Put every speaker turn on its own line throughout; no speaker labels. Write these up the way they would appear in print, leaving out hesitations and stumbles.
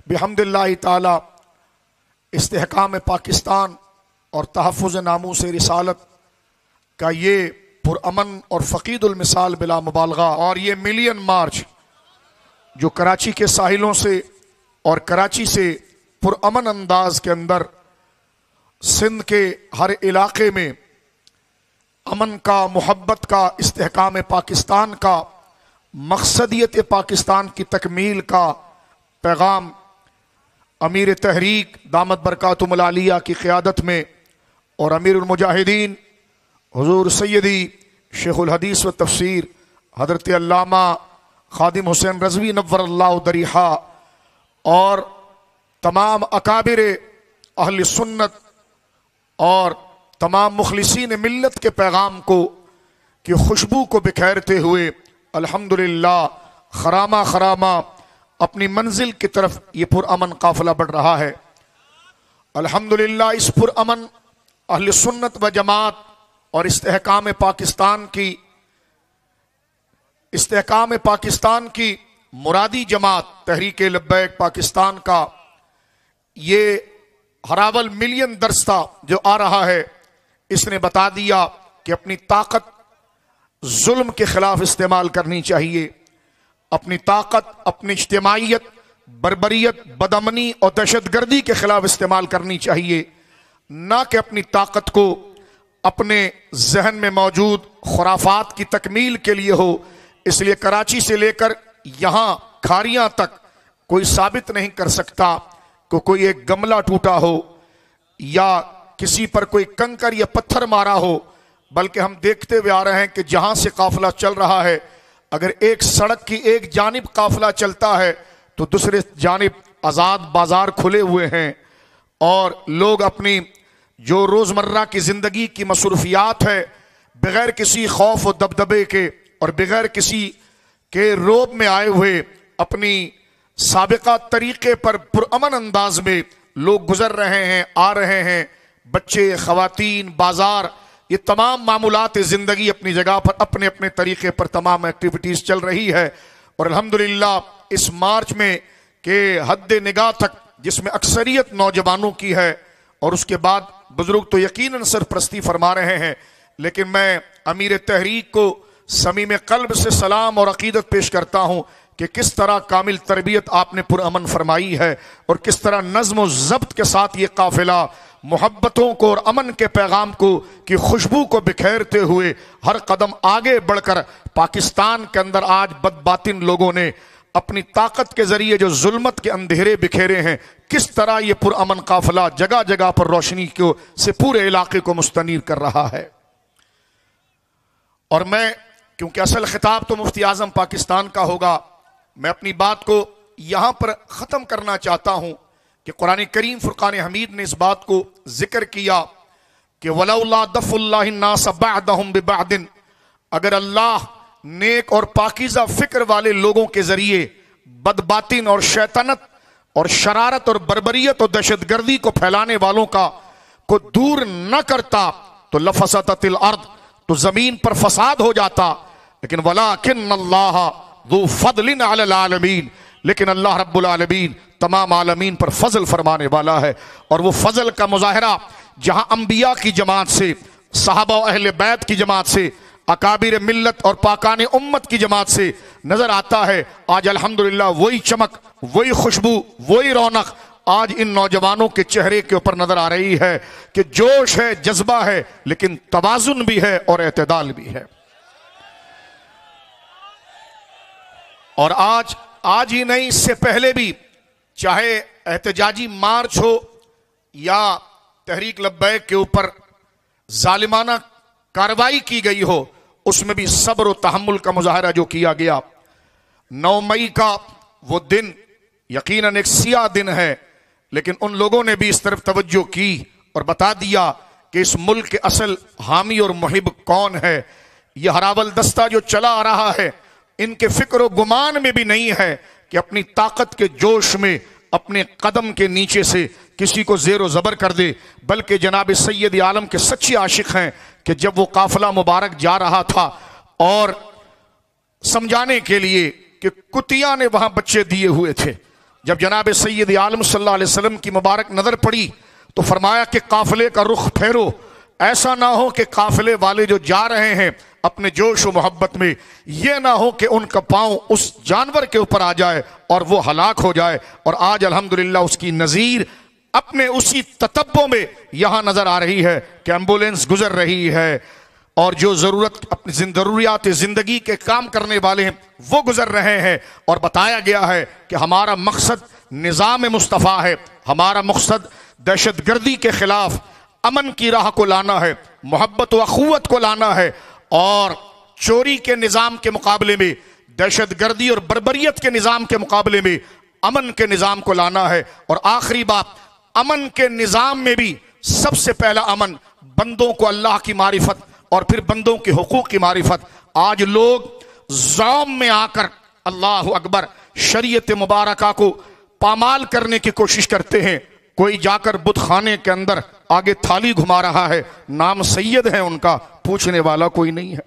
बिहम्दिल्लाहि ताला इस्तेहकाम पाकिस्तान और तहफ़्फ़ुज़ नामूस रिसालत का ये पुरअमन और फ़क़ीदुल मिसाल बिला मुबालगा और ये मिलियन मार्च जो कराची के साहिलों से और कराची से पुरअमन अंदाज के अंदर सिंध के हर इलाके में अमन का, मोहब्बत का, इस्तेहकाम पाकिस्तान का, मकसदियत पाकिस्तान की तकमील का पैगाम अमीर तहरीक दामत बरकातुहुल आलिया की क़ियादत में और अमीरुल मुजाहिदीन हुज़ूर सैयदी शेखुल हदीस व तफसीर हज़रत अल्लामा खादिम हुसैन रज़वी नव्वरल्लाहु दरीहा और तमाम अकाबिर अहल सुन्नत और तमाम मुखलिसीन मिल्लत के पैगाम को की खुशबू को बिखेरते हुए अल्हम्दुलिल्लाह खरामा खरामा अपनी मंजिल की तरफ ये पुरअमन काफिला बढ़ रहा है। अल्हम्दुलिल्लाह इस पुरअमन अहल सुन्नत व जमात और इस्तेहकाम पाकिस्तान की मुरादी जमात तहरीक लब्बैक पाकिस्तान का ये हरावल मिलियन दरस्ता जो आ रहा है, इसने बता दिया कि अपनी ताकत जुल्म के खिलाफ इस्तेमाल करनी चाहिए। अपनी ताकत, अपनी इज्तिमाइयत, बर्बरियत, बदअमनी और दहशतगर्दी के खिलाफ इस्तेमाल करनी चाहिए, ना कि अपनी ताकत को अपने जहन में मौजूद खुराफात की तकमील के लिए हो। इसलिए कराची से लेकर यहाँ खारियां तक कोई साबित नहीं कर सकता कि कोई एक गमला टूटा हो या किसी पर कोई कंकर या पत्थर मारा हो, बल्कि हम देखते हुए आ रहे हैं कि जहां से काफिला चल रहा है, अगर एक सड़क की एक जानिब काफिला चलता है तो दूसरे जानिब आज़ाद बाजार खुले हुए हैं और लोग अपनी जो रोज़मर्रा की ज़िंदगी की मसरूफियात है बगैर किसी खौफ और दबदबे के और बगैर किसी के रोब में आए हुए अपनी साबिका तरीके पर पुरअमन अंदाज में लोग गुजर रहे हैं, आ रहे हैं। बच्चे, ख़वातीन, बाजार, ये तमाम मामूलात ज़िंदगी अपनी जगह पर अपने अपने तरीके पर तमाम एक्टिविटीज़ चल रही है। और अल्हम्दुलिल्लाह इस मार्च में के हद निगाह तक जिसमें अक्सरियत नौजवानों की है और उसके बाद बुजुर्ग तो यकीनन सरपरस्ती फरमा रहे हैं, लेकिन मैं अमीर तहरीक को समीम क़ल्ब से सलाम और अकीदत पेश करता हूँ कि किस तरह कामिल तरबियत आपने पुरअमन फरमाई है और किस तरह नज़्म व ज़ब्त के साथ ये काफिला मोहब्बतों को और अमन के पैगाम को की खुशबू को बिखेरते हुए हर कदम आगे बढ़कर पाकिस्तान के अंदर आज बदबातिन लोगों ने अपनी ताकत के जरिए जो जुल्मत के अंधेरे बिखेरे हैं, किस तरह ये पुरअमन काफिला जगह जगह पर रोशनी को से पूरे इलाके को मुस्तनीर कर रहा है। और मैं, क्योंकि असल खिताब तो मुफ्ती आजम पाकिस्तान का होगा, मैं अपनी बात को यहां पर ख़त्म करना चाहता हूं कि कुरान करीम फुरकान हमीद ने इस बात को जिक्र किया कि वलौला दफ़ुल्लाहि नास बअदहुम बिबअदिन, अगर अल्लाह नेक और पाकीज़ा फिक्र वाले लोगों के जरिए बदबातिन और शैतानत और शरारत और बर्बरियत और दहशतगर्दी को फैलाने वालों को दूर न करता तो लफसततिल अर्द, तो जमीन पर फसाद हो जाता। लेकिन वलाकिन्नल्लाह ज़ू फ़ज़लिन अलल आलमीन, लेकिन अल्लाह रब्बुल आलमीन तमाम आलमीन पर फजल फरमाने वाला है। और वो फजल का मुजाहरा जहां अंबिया की जमात से, सहाबा अहले बैत की जमात से, अकाबिर मिल्लत और पाकाने उम्मत की जमात से नजर आता है, आज अल्हम्दुलिल्लाह वही चमक, वही खुशबू, वही रौनक आज इन नौजवानों के चेहरे के ऊपर नजर आ रही है कि जोश है, जज्बा है, लेकिन तवाजुन भी है और एतदाल भी है। और आज ही नहीं, इससे पहले भी चाहे एहतजाजी मार्च हो या तहरीक लब्बैक के ऊपर जालिमाना कार्रवाई की गई हो, उसमें भी सब्र और तहम्मुल का मुजाहरा जो किया गया। 9 मई का वो दिन यकीनन एक सियाह दिन है, लेकिन उन लोगों ने भी इस तरफ तवज्जो की और बता दिया कि इस मुल्क के असल हामी और मुहिब कौन है। यह हरावल दस्ता जो चला आ रहा है, इनके फिक्र व गुमान में भी नहीं है कि अपनी ताकत के जोश में अपने कदम के नीचे से किसी को जेर ज़बर कर दे, बल्कि जनाब सैयद आलम के सच्चे आशिक हैं कि जब वो काफिला मुबारक जा रहा था और समझाने के लिए कि कुतिया ने वहां बच्चे दिए हुए थे जब जनाब सैयद आलम सल्लल्लाहु अलैहि वसल्लम की मुबारक नज़र पड़ी तो फरमाया कि काफिले का रुख फेरो, ऐसा ना हो कि काफिले वाले जो जा रहे हैं अपने जोश व मोहब्बत में, ये ना हो कि उनका पांव उस जानवर के ऊपर आ जाए और वो हलाक हो जाए। और आज अल्हम्दुलिल्लाह उसकी नज़ीर अपने उसी ततब्बो में यहाँ नजर आ रही है कि एम्बुलेंस गुजर रही है और जो जरूरत अपनी ज़रूरियात ज़िंदगी के काम करने वाले हैं वो गुजर रहे हैं। और बताया गया है कि हमारा मकसद निज़ाम मुस्तफ़ा है, हमारा मकसद दहशतगर्दी के खिलाफ अमन की राह को लाना है, मोहब्बत व अखुवत को लाना है और चोरी के निज़ाम के मुकाबले में, दहशतगर्दी और बर्बरियत के निज़ाम के मुकाबले में अमन के निज़ाम को लाना है। और आखिरी बात, अमन के निज़ाम में भी सबसे पहला अमन बंदों को अल्लाह की मारिफत और फिर बंदों के हुकूक की मारिफत। आज लोग ज़ौम में आकर अल्लाह अकबर शरीयत मुबारका को पामाल करने की कोशिश करते हैं। कोई जाकर बुत खाने के अंदर आगे थाली घुमा रहा है, नाम सैयद है उनका, पूछने वाला कोई नहीं है।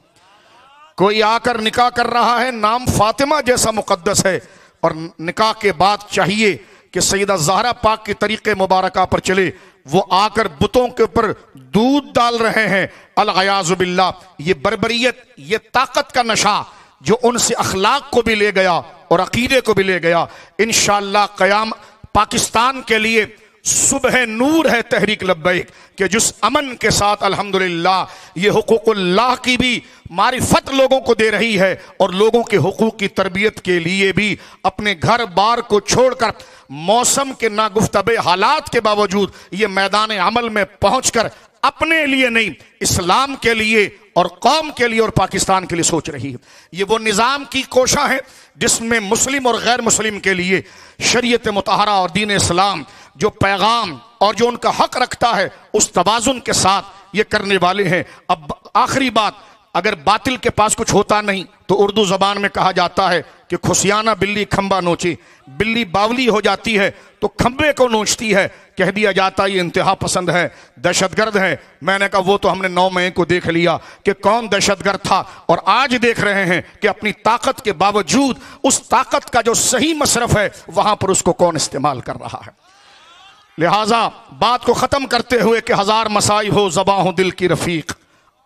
कोई आकर निकाह कर रहा है, नाम फातिमा जैसा मुकद्दस है, और निकाह के बाद चाहिए कि सैयदा ज़हरा पाक के तरीके मुबारका पर चले। वो आकर बुतों के ऊपर दूध डाल रहे हैं, अल-गयाज़ु बिल्लाह। ये बर्बरियत, ये ताकत का नशा जो उनसे अखलाक को भी ले गया और अकीदे को भी ले गया। इंशाअल्लाह क़याम पाकिस्तान के लिए सुबह नूर है तहरीक लब्बैक कि जिस अमन के साथ अल्हम्दुलिल्लाह ये हुकूकुल्लाह की भी मारिफत लोगों को दे रही है और लोगों के हुकूक की तरबियत के लिए भी अपने घर बार को छोड़कर मौसम के नागुफ्तबे हालात के बावजूद ये मैदान अमल में पहुंचकर अपने लिए नहीं, इस्लाम के लिए और कौम के लिए और पाकिस्तान के लिए सोच रही है। ये वो निज़ाम की कोशा है जिसमें मुस्लिम और गैर मुस्लिम के लिए शरीयत मुतहरा और दीन इस्लाम जो पैगाम और जो उनका हक रखता है उस तवाज़ुन के साथ ये करने वाले हैं। अब आखिरी बात, अगर बातिल के पास कुछ होता नहीं तो उर्दू ज़बान में कहा जाता है कि खुशियाना बिल्ली खंबा नोचे, बिल्ली बावली हो जाती है तो खंबे को नोचती है। कह दिया जाता ये इंतहा पसंद है, दहशतगर्द है। मैंने कहा वो तो हमने 9 मई को देख लिया कि कौन दहशतगर्द था, और आज देख रहे हैं कि अपनी ताकत के बावजूद उस ताकत का जो सही मसरफ है वहां पर उसको कौन इस्तेमाल कर रहा है। लिहाजा बात को ख़त्म करते हुए कि हज़ार मसाई हो ज़बां हो दिल की रफ़ीक,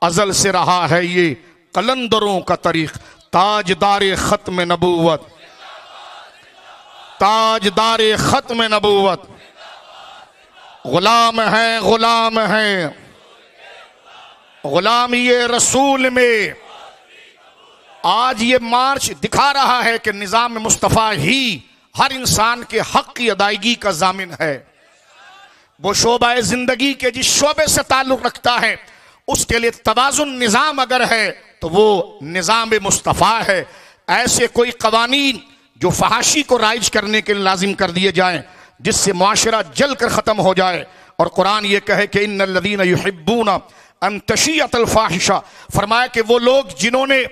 अज़ल से रहा है ये कलंदरों का तरीक़, ताजदारे ख़त्म नबूवत, ताजदारे ख़त्म नबूवत, ग़ुलाम है ग़ुलाम है ग़ुलाम ये रसूल में। आज ये मार्च दिखा रहा है कि निज़ाम मुस्तफ़ा ही हर इंसान के हक़ की अदायगी का ज़ामिन है। वो शोबा ज़िंदगी के जिस शोबे से ताल्लुक़ रखता है उसके लिए तवाज़ुन निज़ाम अगर है तो वो निज़ाम मुस्तफ़ा है। ऐसे कोई कवानीन जो फहाशी को राइज करने के लिए लाजिम कर दिए जाएं जिससे मुआशरा जल कर ख़त्म हो जाए, और कुरान ये कहे कि इन्नल्लज़ीना युहिब्बूना अन तशियतल फाहिशा, फरमाया कि वो लोग जिन्होंने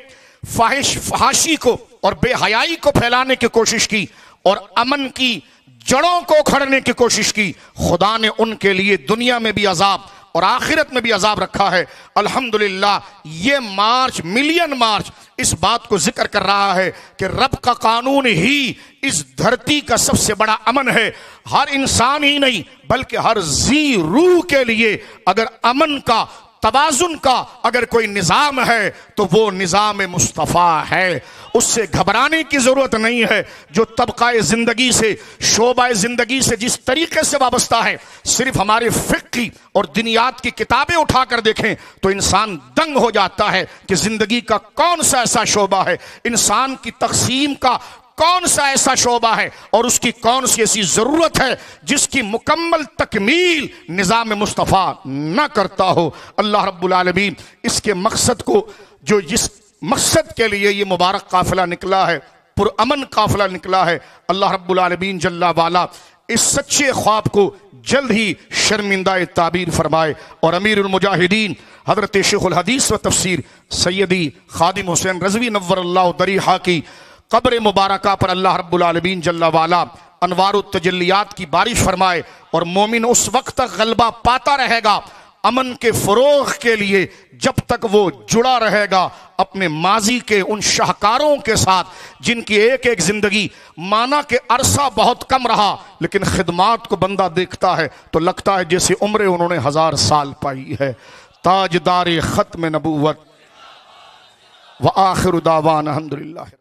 फहाशी को और बेहयाई को फैलाने की कोशिश की और अमन की जड़ों को उखड़ने की कोशिश की, खुदा ने उनके लिए दुनिया में भी अजाब और आखिरत में भी अजाब रखा है। अल्हम्दुलिल्लाह ये मार्च, मिलियन मार्च इस बात को जिक्र कर रहा है कि रब का कानून ही इस धरती का सबसे बड़ा अमन है। हर इंसान ही नहीं बल्कि हर जी रूह के लिए अगर अमन का, तवाज़ुन का अगर कोई निज़ाम है तो वो निज़ाम मुस्तफ़ा है। उससे घबराने की ज़रूरत नहीं है। जो तबका ज़िंदगी से, शोबा ज़िंदगी से जिस तरीके से वाबस्ता है, सिर्फ हमारे फ़िक़्ह की और दिनियात की किताबें उठाकर देखें तो इंसान दंग हो जाता है कि ज़िंदगी का कौन सा ऐसा शोबा है, इंसान की तक़सीम का कौन सा ऐसा शोबा है और उसकी कौन सी ऐसी ज़रूरत है जिसकी मुकम्मल तकमील निज़ाम मुस्तफ़ा न करता हो। अल्लाह रब्बुल आलमीन इसके मकसद को, जो जिस मकसद के लिए ये मुबारक काफ़िला निकला है, पुरअमन काफ़िला निकला है, अल्लाह रब्बुल आलमीन जल्ला वाला इस सच्चे ख्वाब को जल्द ही शर्मिंदा ताबीर फरमाए और अमीरुल मुजाहिदीन हज़रत शेखुल हदीस व तफसीर सैयदी खादिम हुसैन रज़वी नव्वरल्लाहु दरीहा की कब्र मुबारका पर अल्लाह रब्बुल आलमीन जल्ला वाला अनवारुत तजल्लियात की बारिश फरमाए और मोमिन उस वक्त तक गलबा पाता रहेगा, अमन के फरोग के लिए जब तक वो जुड़ा रहेगा अपने माजी के उन शाहकारों के साथ जिनकी एक एक जिंदगी माना के अरसा बहुत कम रहा, लेकिन खिदमात को बंदा देखता है तो लगता है जैसे उम्र उन्होंने 1000 साल पाई है। ताजदार खत्म नबूवत व आखिर दावाना अल्हम्दुलिल्लाह।